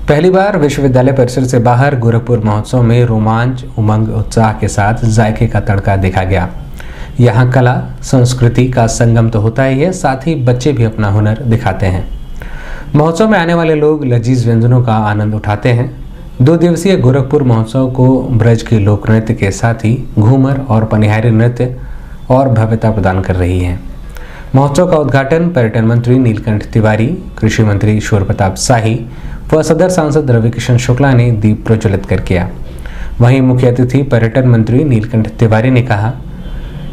पहली बार विश्वविद्यालय परिसर से बाहर गोरखपुर महोत्सव में रोमांच, उमंग, उत्साह के साथ जायके का तड़का देखा गया। यहाँ कला संस्कृति का संगम तो होता ही है, साथ ही बच्चे भी अपना हुनर दिखाते हैं। महोत्सव में आने वाले लोग लजीज व्यंजनों का आनंद उठाते हैं। 2 दिवसीय गोरखपुर महोत्सव को ब्रज के लोक नृत्य के साथ ही घूमर और पनिहारी नृत्य और भव्यता प्रदान कर रही है। महोत्सव का उद्घाटन पर्यटन मंत्री नीलकंठ तिवारी, कृषि मंत्री ईश्वर प्रताप शाही व सदर सांसद रविकिशन शुक्ला ने दीप प्रज्वलित कर किया। वहीं मुख्य अतिथि पर्यटन मंत्री नीलकंठ तिवारी ने कहा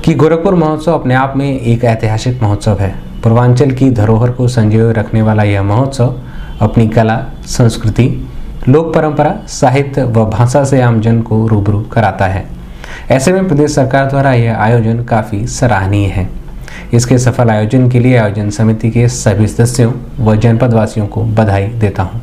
कि गोरखपुर महोत्सव अपने आप में एक ऐतिहासिक महोत्सव है। पूर्वांचल की धरोहर को संजोए रखने वाला यह महोत्सव अपनी कला, संस्कृति, लोक परंपरा, साहित्य व भाषा से आमजन को रूबरू कराता है। ऐसे में प्रदेश सरकार द्वारा यह आयोजन काफ़ी सराहनीय है। इसके सफल आयोजन के लिए आयोजन समिति के सभी सदस्यों व जनपद वासियों को बधाई देता हूँ।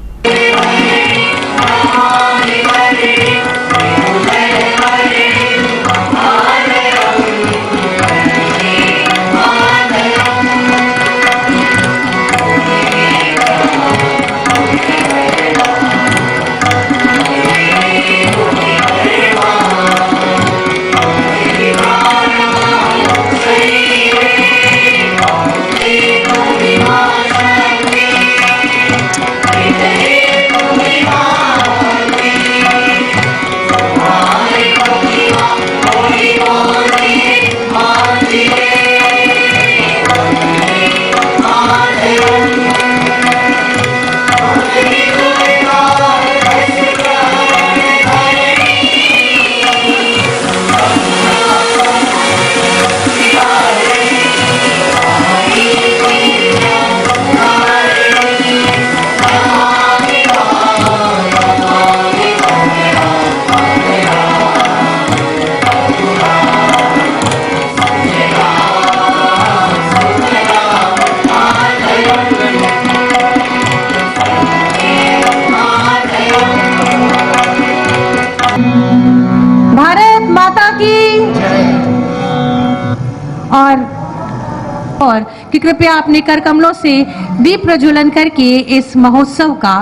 और कि कृपया अपने कर कमलों से दीप प्रज्वलन करके इस महोत्सव का,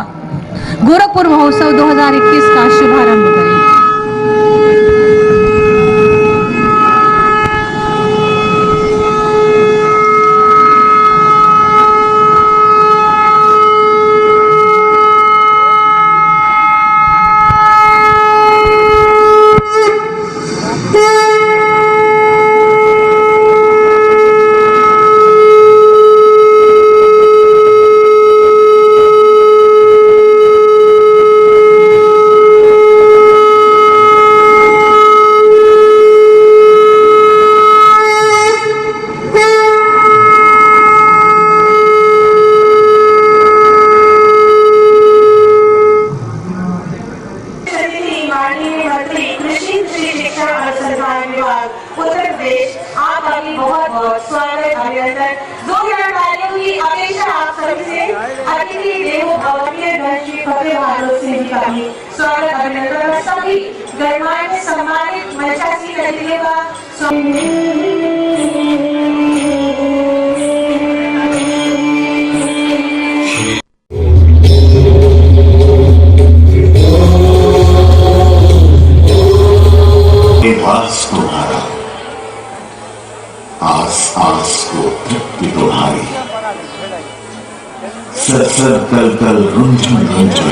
गोरखपुर महोत्सव 2021 का शुभारंभ करें। उत्तर प्रदेश आपका भी बहुत बहुत स्वागत अभिनंदन। 2 मिनट तालियों की अपेक्षा आप सभी से। अतिथि देवो भव के श्री फतेह वालों से भी स्वागत अभिनंदन। सभी गणमान्य सम्मानित मंचासीन अतिथियों का तुम्हारा आस आस को तृप्ति तुम्हारी, सर सर कल कल रुंझुन रुंझुन।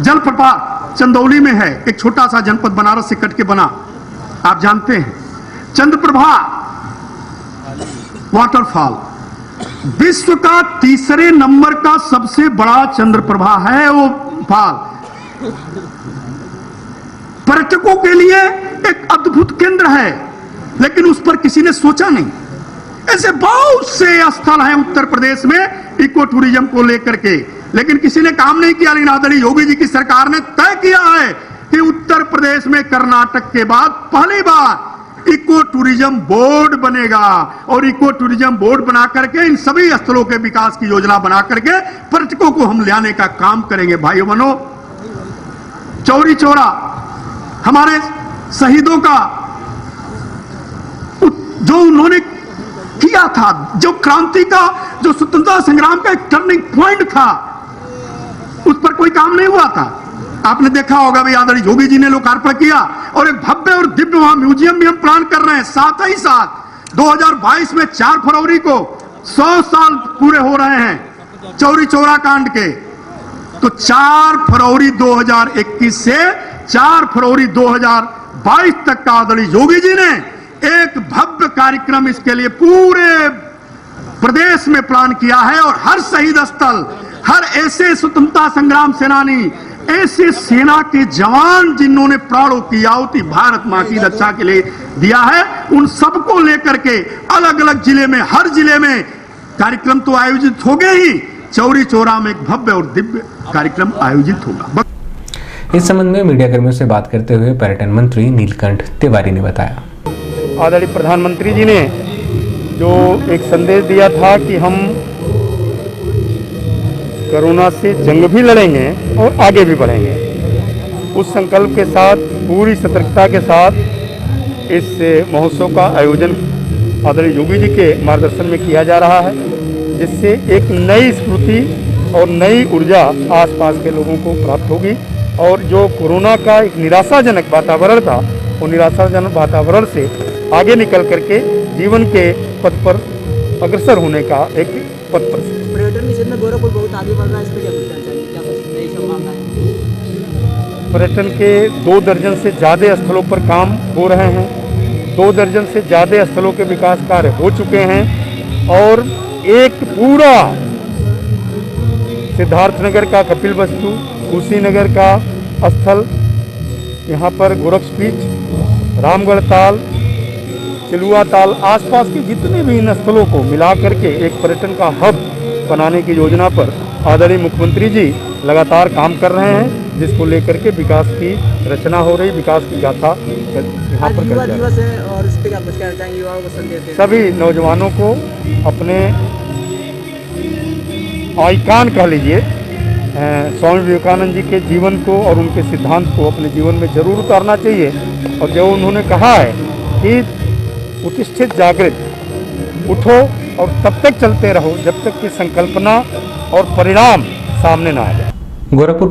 जलप्रपात चंदौली में है, एक छोटा सा जनपद बनारस से कट के बना, आप जानते हैं। चंद्रप्रभा वाटरफॉल विश्व का 3रे नंबर का सबसे बड़ा चंद्रप्रभा है वो फॉल। पर्यटकों के लिए एक अद्भुत केंद्र है, लेकिन उस पर किसी ने सोचा नहीं। ऐसे बहुत से स्थल हैं उत्तर प्रदेश में इको टूरिज्म को लेकर के, लेकिन किसी ने काम नहीं किया। लेकिन आदरणीय योगी जी की सरकार ने तय किया है कि उत्तर प्रदेश में कर्नाटक के बाद पहली बार इको टूरिज्म बोर्ड बनेगा, और इको टूरिज्म बोर्ड बना करके इन सभी स्थलों के विकास की योजना बना करके पर्यटकों को हम लाने का काम करेंगे। भाइयों बहनों, चौरी चौरा हमारे शहीदों का जो उन्होंने किया था, जो क्रांति का, जो स्वतंत्रता संग्राम का एक टर्निंग पॉइंट था उस पर कोई काम नहीं हुआ था। आपने देखा होगा भाई, आदरणीय जोगी जी ने लोकार्पण किया और एक भव्य और दिव्य वहां म्यूजियम भी हम प्लान कर रहे हैं। साथ ही साथ 2022 में 4 फरवरी को 100 साल पूरे हो रहे हैं चौरी चौरा कांड के। तो 4 फरवरी 2021 से 4 फरवरी 2022 तक का आदरणीय योगी जी ने एक भव्य कार्यक्रम इसके लिए पूरे प्रदेश में प्लान किया है। और हर शहीद स्थल, हर ऐसे स्वतंत्रता संग्राम सेनानी, ऐसे सेना के जवान जिन्होंने प्राणों की आहुति भारत मां की रक्षा के लिए दिया है, उन सबको लेकर के अलग अलग जिले में, हर जिले में कार्यक्रम तो आयोजित हो गए ही, चौरी चौरा में एक भव्य और दिव्य कार्यक्रम आयोजित होगा। इस संबंध में मीडियाकर्मियों से बात करते हुए पर्यटन मंत्री नीलकंठ तिवारी ने बताया, आदरणीय प्रधानमंत्री जी ने जो एक संदेश दिया था कि हम कोरोना से जंग भी लड़ेंगे और आगे भी बढ़ेंगे, उस संकल्प के साथ पूरी सतर्कता के साथ इस महोत्सव का आयोजन आदरणीय योगी जी के मार्गदर्शन में किया जा रहा है, जिससे एक नई स्फूर्ति और नई ऊर्जा आसपास के लोगों को प्राप्त होगी। और जो कोरोना का एक निराशाजनक वातावरण था, वो निराशाजनक वातावरण से आगे निकल करके जीवन के पथ पर अग्रसर होने का एक पथ पर। पर्यटन के क्षेत्र में गोरखपुर बहुत आगे बढ़ रहा है, इस पर क्या कुछ कहना चाहिए? क्या कुछ नई संभावनाएं? पर्यटन के 2 दर्जन से ज़्यादा स्थलों पर काम हो रहे हैं, 2 दर्जन से ज़्यादा स्थलों के विकास कार्य हो चुके हैं और एक पूरा सिद्धार्थनगर का कपिलवस्तु, कुशीनगर का स्थल, यहाँ पर गोरक्षपीठ, रामगढ़ ताल, चिलुआ ताल, आसपास के जितने भी इन स्थलों को मिला करके एक पर्यटन का हब बनाने की योजना पर आदरणीय मुख्यमंत्री जी लगातार काम कर रहे हैं, जिसको लेकर के विकास की रचना हो रही, विकास की गाथा यहाँ पर युवा दिवस है और इस पर क्या कुछ कहना चाहेंगे? युवाओं को संदेश दें। सभी नौजवानों को अपने आइकॉन कह लीजिए स्वामी विवेकानंद जी के जीवन को और उनके सिद्धांत को अपने जीवन में जरूर उतारना चाहिए। और जो उन्होंने कहा है कि प्रतिष्ठित जागृत, उठो और तब तक चलते रहो जब तक कि संकल्पना और परिणाम सामने ना आ जाए। गोरखपुर